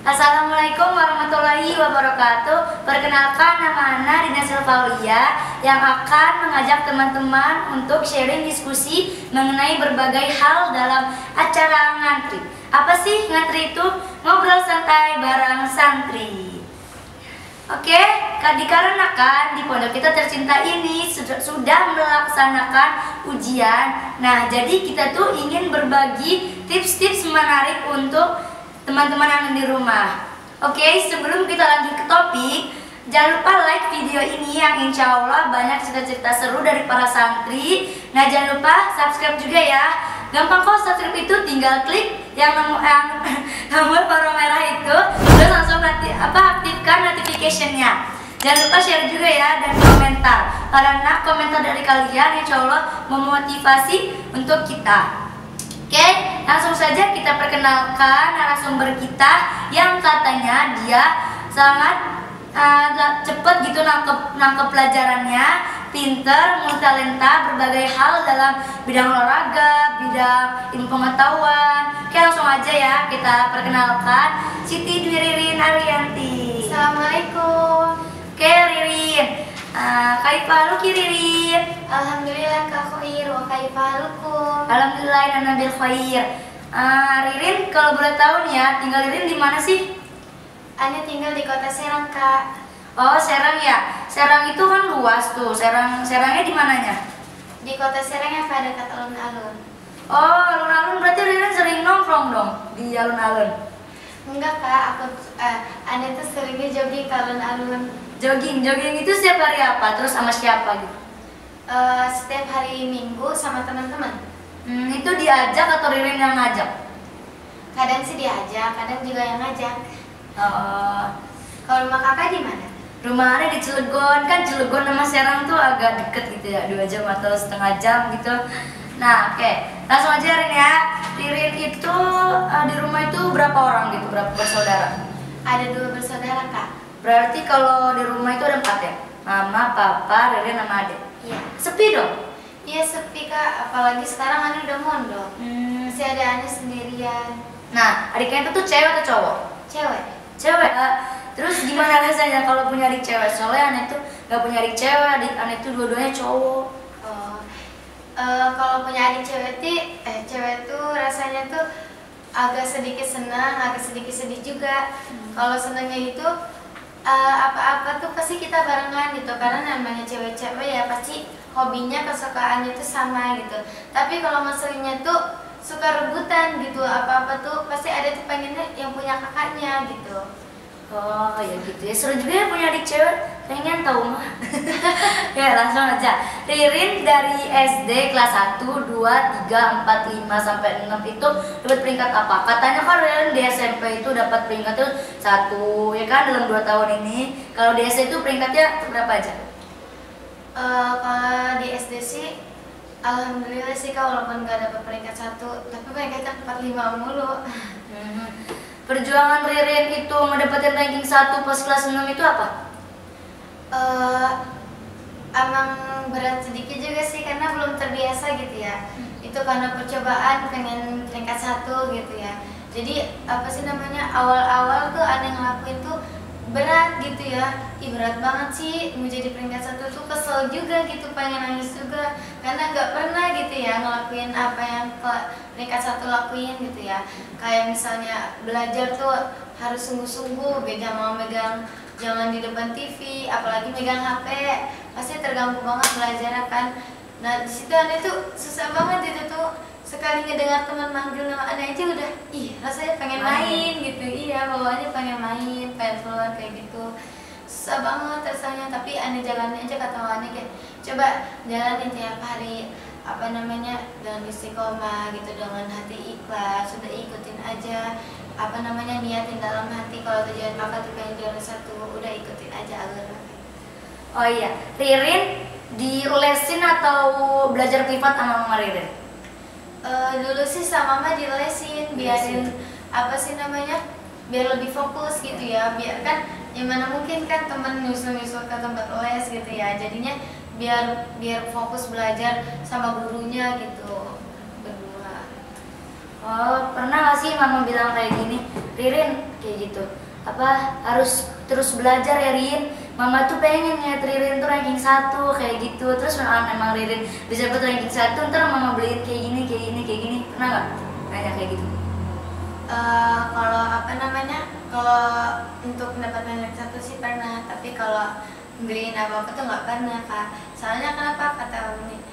Assalamualaikum warahmatullahi wabarakatuh. Perkenalkan, nama Ana Dina Silvaulia yang akan mengajak teman-teman untuk sharing diskusi mengenai berbagai hal dalam acara ngantri. Apa sih ngantri itu? Ngobrol santai bareng santri. Oke, dikarenakan di pondok kita tercinta ini sudah melaksanakan ujian. Nah, jadi kita tuh ingin berbagi tips-tips menarik untuk teman-teman yang di rumah. Oke, sebelum kita lanjut ke topik, jangan lupa like video ini yang insya Allah banyak cerita-cerita seru dari para santri. Nah, jangan lupa subscribe juga ya. Gampang kok, subscribe itu tinggal klik yang tombol warna merah itu, terus langsung aktifkan notification-nya. Jangan lupa share juga ya dan komentar, karena komentar dari kalian insya Allah memotivasi untuk kita. Oke, langsung saja kita perkenalkan narasumber kita yang katanya dia sangat cepat gitu nangkep pelajarannya, pinter, multitalenta, berbagai hal dalam bidang olahraga, bidang ilmu pengetahuan. Oke, langsung aja ya kita perkenalkan Siti Dwi Ririn Ariyanti. Assalamualaikum. Oke, Ririn. Kaifaluki Ririn? Alhamdulillah khair wa kaifalukum. Alhamdulillah dan nabil khair. Ririn, kalau boleh tahu nih ya, tinggal Ririn di mana sih? Ana tinggal di kota Serang, Kak. Oh, Serang ya. Serang itu kan luas tuh. Serangnya di mananya? Di kota Serang yang pada dekat alun-alun. Oh, alun-alun berarti Ririn sering nongkrong dong di alun-alun. Enggak, Kak. Ana tuh seringnya jogging ke alun-alun. Jogging itu setiap hari apa? Terus sama siapa gitu? Setiap hari Minggu sama teman-teman. Itu diajak atau Ririn yang ngajak? Kadang sih diajak, kadang juga yang ngajak. Kalau rumah kakak di mana? Rumahnya di Cilegon. Kan Cilegon sama Serang tuh agak deket gitu ya, 2 jam atau setengah jam gitu. Nah, oke. Langsung aja Ririn ya. Ririn itu di rumah itu berapa orang gitu? Berapa bersaudara? Ada 2 bersaudara, Kak. Berarti kalau di rumah itu ada 4 ya? Mama, papa, Ririn sama adik. Iya. Sepi dong? Iya sepi, Kak. Apalagi sekarang Ana udah mondok. Masih ada Ana sendirian. Nah, adiknya itu tuh cewek atau cowok? Cewek. Cewek. Terus gimana rasanya kalau punya adik cewek? Soalnya Ana itu gak punya adik cewek, adik Ana itu dua-duanya cowok. Kalau punya adik cewek tuh rasanya tuh agak sedikit senang, agak sedikit sedih juga. Kalau senangnya itu apa-apa tuh pasti kita barengan gitu, karena namanya cewek-cewek ya pasti hobinya, kesukaannya itu sama gitu. Tapi kalau masalahnya tuh suka rebutan gitu, apa-apa tuh pasti ada tuh pengennya yang punya kakaknya gitu. Oh ya gitu ya, seru juga ya punya adik cewek, pengen tahu mah. Ya langsung aja. Ririn dari SD kelas 1, 2, 3, 4, 5 sampai 6 itu dapat peringkat apa? Katanya kan Ririn di SMP itu dapat peringkat tuh 1 ya kan dalam 2 tahun ini. Kalau di SD itu peringkatnya berapa aja? Kalau di SD sih alhamdulillah sih Kak, walaupun gak dapat peringkat 1, tapi peringkatnya 4, 5 mulu. Perjuangan Ririn itu mendapatkan ranking 1 pas kelas 6 itu apa? Emang berat sedikit juga sih, karena belum terbiasa gitu ya. Itu karena percobaan pengen peringkat 1 gitu ya. Jadi apa sih namanya, awal-awal tuh ada yang ngelakuin tuh berat gitu ya. Ih berat banget sih, mau jadi peringkat 1 tuh kesel juga gitu, pengen nangis juga. Karena gak pernah gitu ya ngelakuin apa yang peringkat 1 lakuin gitu ya. Kayak misalnya belajar tuh harus sungguh-sungguh, jangan di depan TV, apalagi megang HP, pasti terganggu banget belajar kan. Nah disitu Ana tuh susah banget itu tuh, sekali ngedengar teman manggil nama Ana aja udah, rasanya pengen main gitu. Iya, bawaannya pengen main, pengen keluar kayak gitu. Susah banget rasanya, tapi Ana jalanin aja, kata Ana kayak coba jalanin tiap hari, dengan istiqomah gitu, dengan hati ikhlas, sudah ikutin aja, niatin dalam hati kalau tujuan kakak tuh pengen juara 1, udah ikutin aja alur. Oh iya, Ririn dilesin atau belajar privat sama Mama Ririn? Dulu sih sama Mama dilesin, biarin biar lebih fokus gitu ya, biar kan gimana mungkin kan temen nyusul-nyusul ke tempat les gitu ya, jadinya biar fokus belajar sama gurunya gitu berdua. Oh, pernah gak sih Mama bilang kayak gini, Ririn, kayak gitu. Apa harus terus belajar ya Rin. Mama tuh pengen ya Ririn tuh ranking 1 kayak gitu. Terus emang Ririn bisa dapet ranking 1, ntar mama beliin kayak gini, kayak gini, kayak gini. Pernah nggak nanya kayak gitu? Kalau apa namanya, kalau untuk mendapatkan ranking 1 sih pernah, tapi kalau beliin apa-apa tuh nggak pernah Kak. Soalnya kenapa, kata Umi,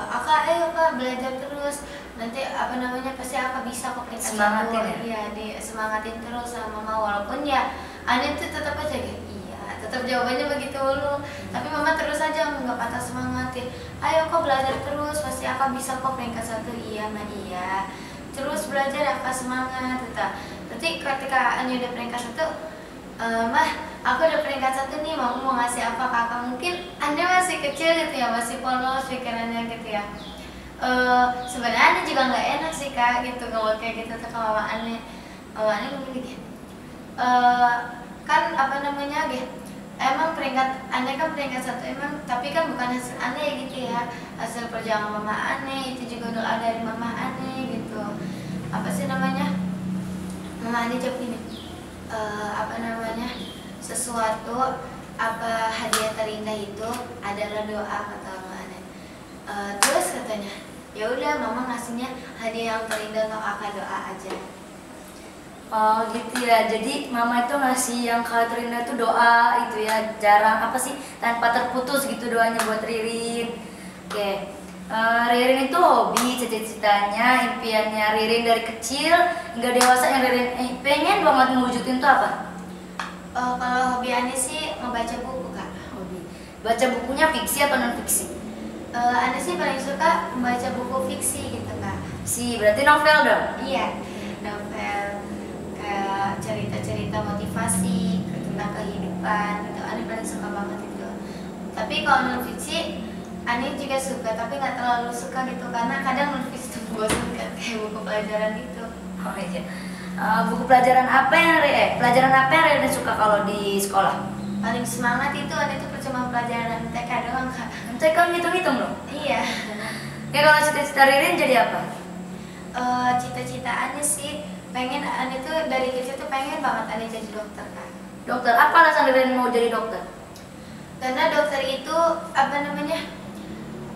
Aka ayo Kak belajar terus, nanti apa namanya pasti Aka bisa kok peringkat 1. Semangatin ya? Iya, semangatin terus sama mama, walaupun ya Ane tuh tetap aja gitu, iya tetap jawabannya begitu dulu, tapi mama terus aja nggak patah semangatin. Ayo kok belajar terus, pasti Aka bisa kok peringkat 1. Iya mah iya, terus belajar Aka semangat tetap. Nanti ketika Ane udah peringkat 1, mah aku udah peringkat 1 nih, mau ngasih apa kakak, mungkin Anda masih kecil gitu ya, masih polos pikirannya gitu ya. Sebenarnya Anda juga nggak enak sih Kak gitu kalau kayak gitu tuh ke mama Anda ngomong gitu. Kan apa namanya gitu, emang peringkat Anda kan peringkat 1 emang, tapi kan bukan hasil Anda gitu ya, hasil perjuangan mama Anda, itu juga doa dari mama Anda gitu. Apa sih namanya, mama Anda jawab gini, apa namanya, sesuatu apa hadiah terindah itu adalah doa, kata mama Ane. Terus katanya, ya udah mama ngasihnya hadiah yang terindah untuk Kakak, doa aja. Oh gitu ya, jadi mama itu ngasih yang terindah itu doa itu ya, jarang apa sih, tanpa terputus gitu doanya buat Ririn. Oke. Ririn itu hobi, cita-citanya, impiannya Ririn dari kecil hingga dewasa yang Ririn pengen banget mewujudin tuh apa? Kalau hobi Ane sih membaca buku Kak. Hobi. Baca bukunya fiksi atau non fiksi? Ane sih paling suka membaca buku fiksi gitu Kak. Fiksi berarti novel dong? Iya, novel kayak cerita-cerita motivasi tentang kehidupan gitu. Ane paling suka banget itu. Tapi kalau non fiksi Ane juga suka, tapi nggak terlalu suka gitu karena kadang non fiksi itu bosan kan, kayak buku pelajaran gitu. Oh iya. Buku pelajaran apa yang pelajaran apa yang Ririn suka kalau di sekolah? Paling semangat itu Ane tuh cuma pelajaran MTK doang Kak. MTK ngitung-ngitung loh? Iya. Ya kalau cita-cita Ririn jadi apa? Cita-cita Ane sih pengen, Ane tuh dari kecil tuh pengen banget Ane jadi dokter Kak. Dokter, apa alasan Ririn mau jadi dokter? Karena dokter itu apa namanya,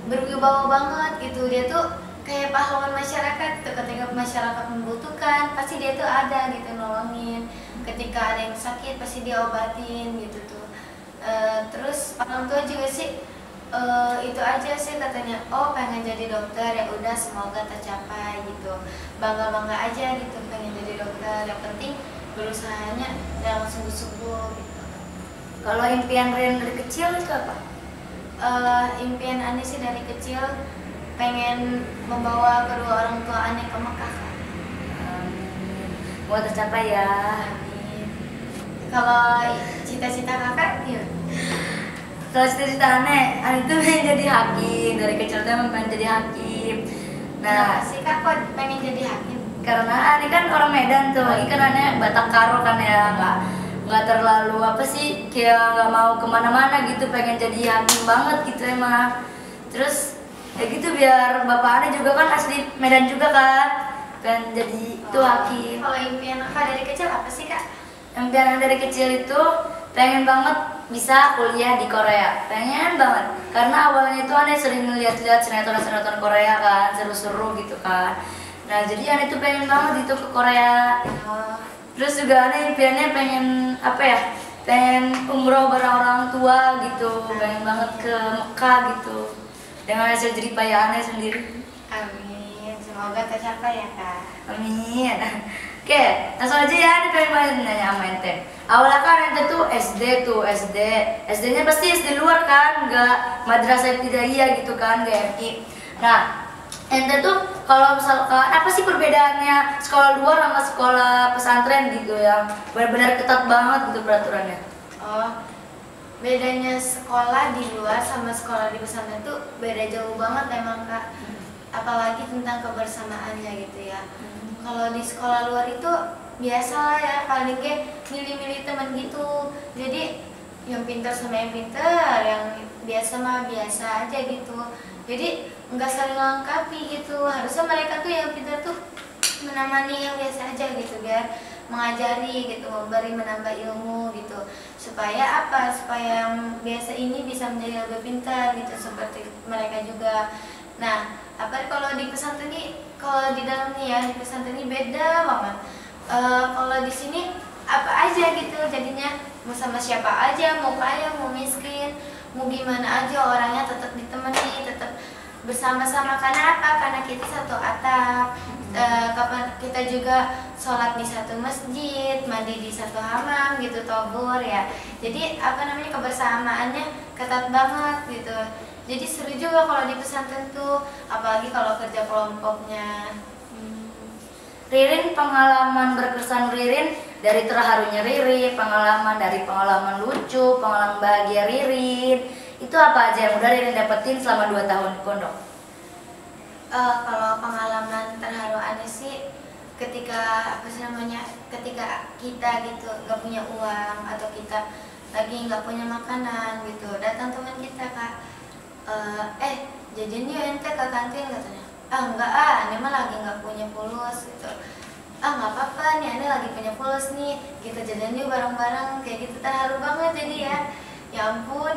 berwibawa banget gitu, dia tuh kayak pahlawan masyarakat tuh, ketika masyarakat membutuhkan pasti dia tuh ada gitu nolongin, ketika ada yang sakit pasti dia obatin gitu tuh. Terus orang tua juga sih itu aja sih katanya, oh pengen jadi dokter, ya udah semoga tercapai gitu, bangga aja gitu pengen jadi dokter, yang penting berusahanya dengan sungguh-sungguh gitu. Kalau impian Ririn dari kecil itu apa? Impian Ane sih dari kecil pengen membawa kedua orang tua Ane ke Mekah. Mau tercapai ya. Amin. Kalau cita-cita kakak gimana? Kalau cita-cita Ane itu pengen jadi hakim. Dari kecil tuh emang pengen jadi hakim. Nah, sih kak kok pengen jadi hakim? Karena Ane kan orang Medan tuh, lagi kan Ane Batak Karo kan ya, nggak terlalu apa sih, kayak nggak mau kemana-mana gitu, pengen jadi hakim banget gitu emang. Terus ya gitu biar bapak Ane juga kan asli Medan juga kan, pengen jadi itu hakim. Kalau impian kakak dari kecil apa sih kak? Impian dari kecil itu pengen banget bisa kuliah di Korea, pengen banget. Karena awalnya itu Ane sering lihat-lihat sinetron Korea kan, seru-seru gitu kan. Nah jadi Ane tuh pengen banget itu ke Korea. Terus juga Ane impiannya pengen apa ya? Pengen umroh bareng orang tua gitu, pengen banget ke Mekah gitu. Dengan hasil jeripaya Ane sendiri. Amin, semoga tercapai ya kak. Amin. Oke, langsung aja ya, ini pengen banget nanya sama ente. Awalnya kan ente tuh SD. SD-nya pasti SD luar kan, nggak madrasah ibtidaiyah gitu kan, nggak MI. Nah, ente tuh kalau misalkan apa sih perbedaannya sekolah luar sama sekolah pesantren gitu yang benar-benar ketat banget gitu peraturannya? Oh, bedanya sekolah di luar sama sekolah di pesantren tuh beda jauh banget emang kak. Apalagi tentang kebersamaannya gitu ya. Kalau di sekolah luar itu biasa lah ya, paling kayak milih-milih teman gitu. Jadi yang pintar sama yang pintar, yang biasa mah biasa aja gitu. Jadi nggak saling melengkapi gitu. Harusnya mereka tuh yang pintar tuh menemani yang biasa aja gitu, biar mengajari gitu, memberi, menambah ilmu gitu, supaya apa? Supaya yang biasa ini bisa menjadi lebih pintar gitu, seperti mereka juga. Nah, apa kalau di pesantren ini, kalau di dalam nih ya, di pesantren ini beda banget. Kalau di sini apa aja gitu, jadinya mau sama siapa aja, mau kaya, mau miskin, mau gimana aja orangnya tetap ditemani, tetap bersama-sama. Karena apa? Karena kita satu atap. Kapan kita juga sholat di satu masjid, mandi di satu hamam gitu, tobur ya. Jadi apa namanya, kebersamaannya ketat banget gitu. Jadi seru juga kalau di pesantren tuh, apalagi kalau kerja kelompoknya. Ririn, pengalaman berkesan Ririn dari terharunya Ririn, dari pengalaman lucu, pengalaman bahagia Ririn, itu apa aja yang udah Ririn dapetin selama 2 tahun di pondok? Kalau pengalaman terharu aneh sih ketika ketika kita gitu gak punya uang, atau kita lagi gak punya makanan gitu, datang teman kita, Kak, jajan yuk ente ke kantin, katanya. Enggak, ini mah lagi gak punya pulus gitu. Nggak apa-apa nih, ane lagi punya pulus nih, kita jajan yuk bareng-bareng, kayak gitu. Terharu banget jadi ya. Ya ampun,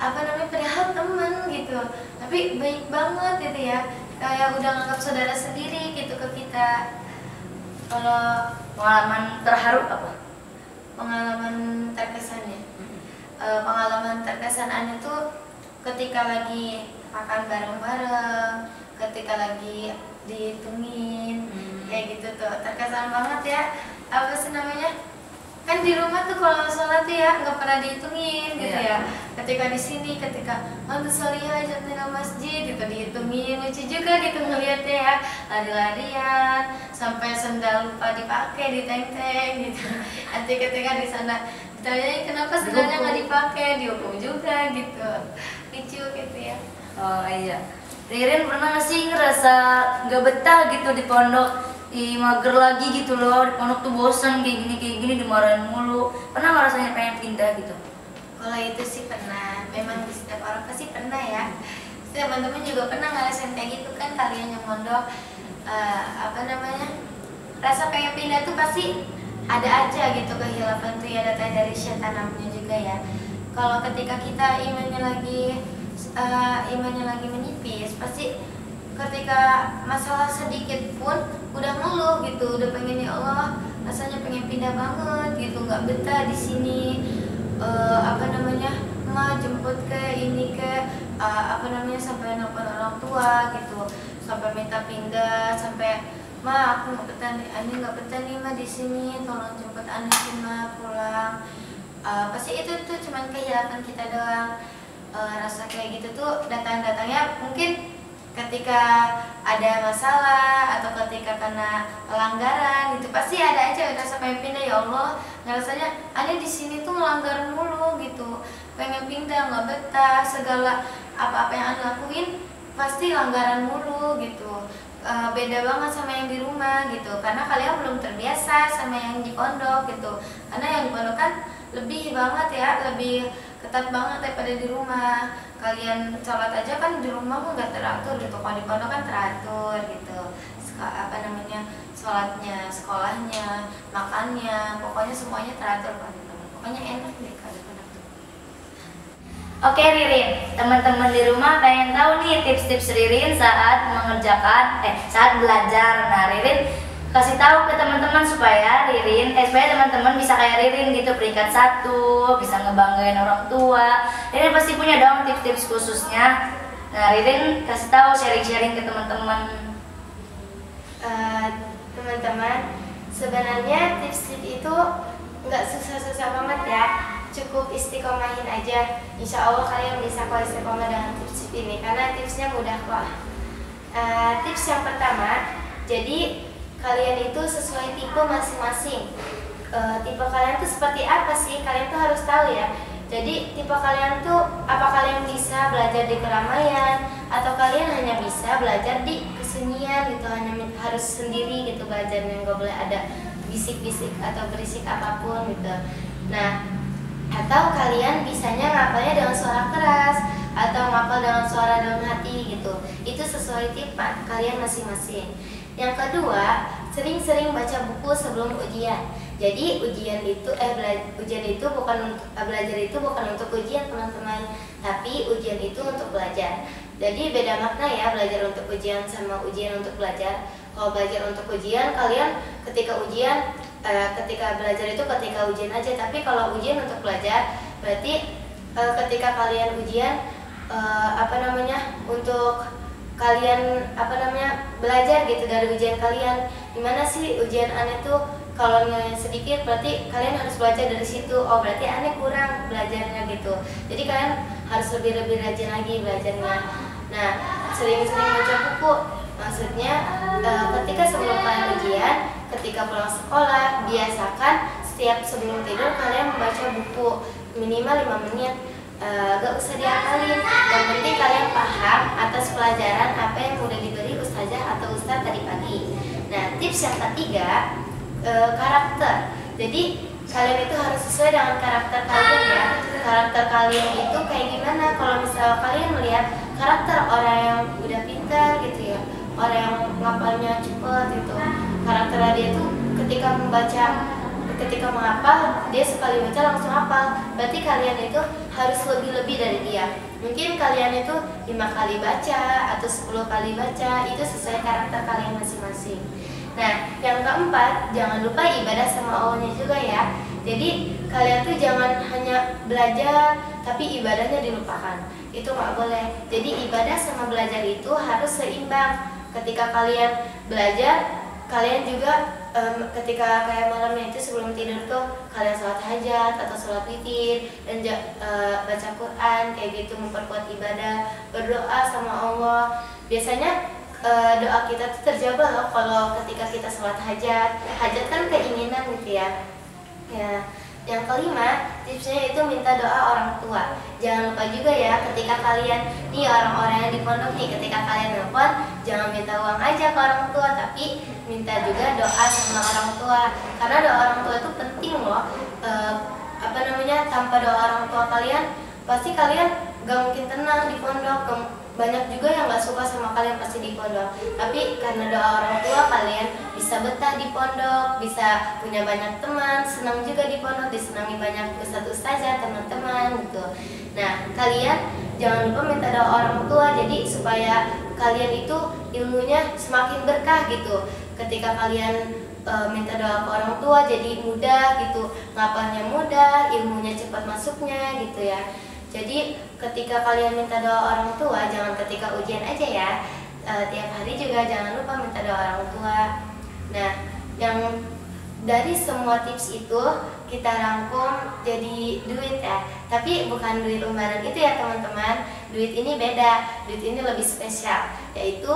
apa namanya, padahal temen gitu, tapi baik banget gitu ya, kayak udah nganggap saudara sendiri gitu ke kita. Kalau Pengalaman terharu apa? pengalaman terkesan ya, pengalaman terkesan aneh tuh ketika lagi makan bareng-bareng, ketika lagi dihitungin, kayak gitu tuh terkesan banget ya. Apa sih namanya, kan di rumah tuh kalau sholat tuh ya nggak pernah dihitungin gitu ya. Ketika di sini, ketika mantu solihah jatuh masjid gitu dihitungin, lucu juga gitu ngeliatnya ya, lari-larian sampai sendal lupa dipakai, diteng-teng gitu. Nanti ketika di sana ditanyain kenapa sendalnya nggak dipakai, dihukum juga gitu, lucu gitu ya. Oh iya, Ririn pernah nggak sih ngerasa nggak betah gitu di pondok? Mager lagi gitu loh, di pondok tuh bosan kayak gini dimarahin mulu. Pernah nggak rasanya pengen pindah gitu? Kalau itu sih pernah, memang di setiap orang pasti pernah ya. Teman-teman juga pernah ngerasain kayak gitu kan, kalian yang mondok, apa namanya, rasa pengen pindah tuh pasti ada aja gitu. Kehilafan tuh ya datang dari syaitan namanya juga ya. Kalau ketika kita imannya lagi menipis, pasti ketika masalah sedikit pun udah ngeluh gitu, udah pengen ya Allah, rasanya pengen pindah banget gitu, nggak betah di sini. Apa namanya, nggak jemput ke ini ke apa namanya, sampai nelfon orang tua gitu, sampai minta pindah, sampai aku nggak betah nih, ani nggak betah nih mah di sini, tolong jemput ani sih mah pulang. Pasti itu tuh cuman kehilafan kita doang. Rasa kayak gitu tuh datang-datangnya mungkin ketika ada masalah atau ketika kena pelanggaran gitu, pasti ada aja rasa pengen pindah. Ya Allah, ngerasanya aneh di sini tuh melanggar mulu gitu, pengen pindah, nggak betah, segala apa-apa yang aneh lakuin pasti langgaran mulu gitu. Beda banget sama yang di rumah gitu, karena kalian belum terbiasa sama yang di pondok gitu. Karena yang di pondok kan lebih banget ya, lebih ketat banget daripada di rumah. Kalian sholat aja kan di rumah mah nggak teratur gitu, kalau di pondok kan teratur gitu. Apa namanya, sholatnya, sekolahnya, makannya, pokoknya semuanya teratur kalau di pondok. Pokoknya enak deh kalau di pondok. Oke Ririn, teman-teman di rumah pengen tahu nih tips-tips Ririn saat belajar. Nah Ririn kasih tahu ke teman-teman supaya teman-teman bisa kayak Ririn gitu, peringkat 1, bisa ngebanggain orang tua. Ririn pasti punya dong tips-tips khususnya. Nah Ririn kasih tahu, sharing-sharing ke teman-teman. Teman-teman, sebenarnya tips-tips itu nggak susah-susah banget ya, cukup istiqomahin aja. Insya Allah kalian bisa kok istiqomah dengan tips ini, karena tipsnya mudah kok. Tips yang pertama, jadi kalian itu sesuai tipe masing-masing. Tipe kalian tuh seperti apa sih? Kalian tuh harus tahu ya. Jadi tipe kalian tuh, apa kalian bisa belajar di keramaian, atau kalian hanya bisa belajar di kesunyian gitu, hanya harus sendiri gitu belajarnya, nggak boleh ada bisik-bisik atau berisik apapun gitu. Nah, atau kalian bisanya ngapalnya dengan suara keras atau ngapal dengan suara dalam hati gitu. Itu sesuai tipe kalian masing-masing. Yang kedua, sering-sering baca buku sebelum ujian. Jadi ujian itu belajar itu bukan untuk ujian teman-teman, tapi ujian itu untuk belajar. Jadi beda makna ya belajar untuk ujian sama ujian untuk belajar. Kalau belajar untuk ujian, kalian ketika belajar itu ketika ujian aja. Tapi kalau ujian untuk belajar, berarti ketika kalian ujian untuk kalian belajar gitu dari ujian kalian. Gimana sih ujian aneh tuh? Kalau nilainya sedikit berarti kalian harus belajar dari situ. Oh berarti aneh kurang belajarnya gitu. Jadi kalian harus lebih rajin lagi belajarnya. Nah, sering-sering baca buku. Maksudnya ketika sebelum kalian ujian, ketika pulang sekolah, biasakan setiap sebelum tidur kalian membaca buku minimal 5 menit. Gak usah diakalin, yang penting kalian paham atas pelajaran apa yang udah diberi ustazah atau ustaz tadi pagi. Nah, tips yang ketiga, karakter. Jadi kalian itu harus sesuai dengan karakter kalian ya. Karakter kalian itu kayak gimana? Kalau misal kalian melihat karakter orang yang udah pintar gitu ya, orang yang ngapalnya cepet gitu, karakter dia tuh ketika menghafal, dia sekali baca langsung hafal. Berarti kalian itu harus lebih dari dia. Mungkin kalian itu 5 kali baca atau 10 kali baca, itu sesuai karakter kalian masing-masing. Nah, yang keempat, jangan lupa ibadah sama Allahnya juga ya. Jadi kalian tuh jangan hanya belajar tapi ibadahnya dilupakan. Itu nggak boleh. Jadi ibadah sama belajar itu harus seimbang. Ketika kalian belajar, kalian juga ketika kayak malamnya itu sebelum tidur tuh kalian sholat hajat atau sholat witir dan baca Quran kayak gitu, memperkuat ibadah, berdoa sama Allah. Biasanya doa kita tuh terjawab loh kalau ketika kita sholat hajat. Hajat kan keinginan gitu ya. Ya, yang kelima, tipsnya itu minta doa orang tua. Jangan lupa juga ya ketika kalian nih orang-orang yang di pondok nih, ketika kalian nelpon jangan minta uang aja ke orang tua, tapi minta juga doa sama orang tua. Karena doa orang tua itu penting loh. Tanpa doa orang tua kalian, pasti kalian gak mungkin tenang di pondok. Banyak juga yang gak suka sama kalian pasti di pondok. Tapi karena doa orang tua kalian bisa betah di pondok, bisa punya banyak teman, senang juga di pondok, disenangi banyak ustaz-ustazah, teman-teman gitu. Nah, kalian jangan lupa minta doa orang tua, jadi supaya kalian itu ilmunya semakin berkah gitu. Ketika kalian minta doa ke orang tua jadi mudah gitu, ngapalnya mudah, ilmunya cepat masuknya gitu ya. Jadi ketika kalian minta doa orang tua, jangan ketika ujian aja ya, tiap hari juga jangan lupa minta doa orang tua. Nah, yang dari semua tips itu kita rangkum jadi duit ya. Tapi bukan duit lembaran itu ya teman-teman. Duit ini beda, duit ini lebih spesial, yaitu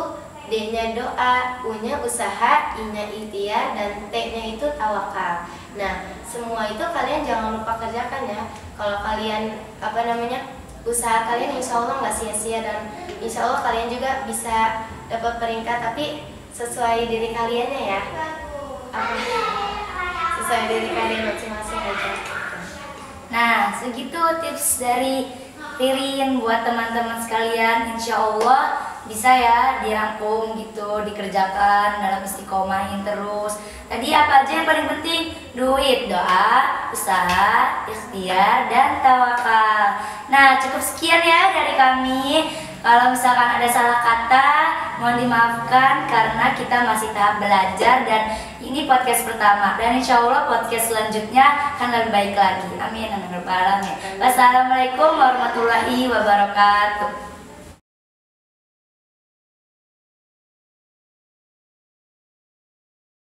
D-nya doa, U-nya usaha, I-nya ikhtiar, dan T-nya itu tawakal. Nah, semua itu kalian jangan lupa kerjakan ya. Kalau kalian usaha kalian insya Allah nggak sia-sia, dan insya Allah kalian juga bisa dapat peringkat, tapi sesuai diri kaliannya ya. Sesuai diri kalian masing-masing aja. Nah, segitu tips dari Ririn buat teman-teman sekalian. Insya Allah bisa ya dirangkum gitu, dikerjakan dalam istiqomahin terus. Tadi apa aja yang paling penting? Duit, doa, usaha, ikhtiar, dan tawakal. Nah, cukup sekian ya dari kami. Kalau misalkan ada salah kata, mohon dimaafkan karena kita masih tahap belajar dan ini podcast pertama. Dan insya Allah podcast selanjutnya akan lebih baik lagi. Amin. Amin. Wassalamualaikum warahmatullahi wabarakatuh.